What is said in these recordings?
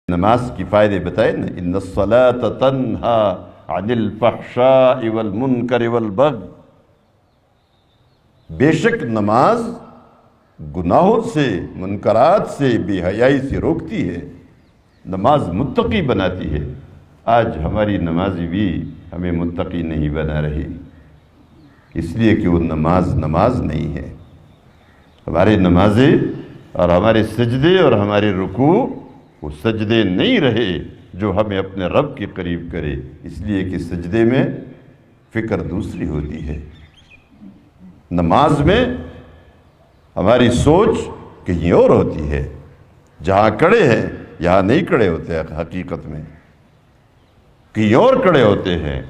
نماز کی فائدے بتائے نا، ان الصلاۃ تنہی عن الفحشاء والمنکر والبغی، بے شک نماز گناہوں سے، منکرات سے، بے حیائی سے روکتی ہے، نماز متقی بناتی ہے۔ آج ہماری نمازی بھی ہمیں متقی نہیں بنا رہی، اس لیے کہ وہ نماز نہیں ہے۔ ہماری نمازیں اور ہمارے سجدے اور ہمارے رکوع وہ سجدے نہیں رہے جو ہمیں اپنے رب کے قریب کرے، اس لیے کہ سجدے میں فکر دوسری ہوتی ہے، نماز میں ہماری سوچ کہیں اور ہوتی ہے۔ جہاں کھڑے ہیں یہاں نہیں کھڑے ہوتے ہیں، حقیقت میں کہیں اور کھڑے ہوتے ہیں،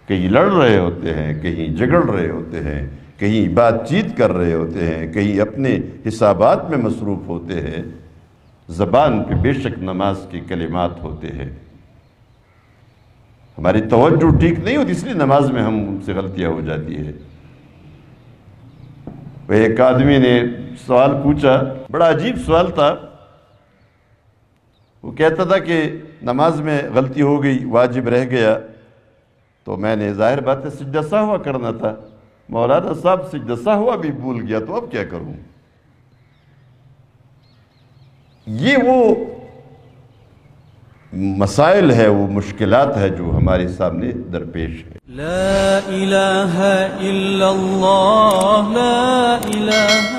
کہیں لڑ رہے ہوتے ہیں، کہیں جھگڑ رہے ہوتے ہیں، کہیں بات چیت کر رہے ہوتے ہیں، کہیں اپنے حسابات میں مصروف ہوتے ہیں۔ زبان پہ بے شک نماز کے کلمات ہوتے ہیں، ہماری توجہ ٹھیک نہیں ہوتی، اس لیے نماز میں ہم سے غلطیاں ہو جاتی ہے۔ وہ ایک آدمی نے سوال پوچھا، بڑا عجیب سوال تھا۔ وہ کہتا تھا کہ نماز میں غلطی ہو گئی، واجب رہ گیا، تو میں نے ظاہر بات ہے سجدہ سہوا کرنا تھا، مولانا صاحب سجدہ سہوا بھی بھول گیا تو اب کیا کروں؟ یہ وہ مسائل ہے، وہ مشکلات ہے جو ہمارے سامنے درپیش ہے۔ لا الہ الا اللہ، لا الہ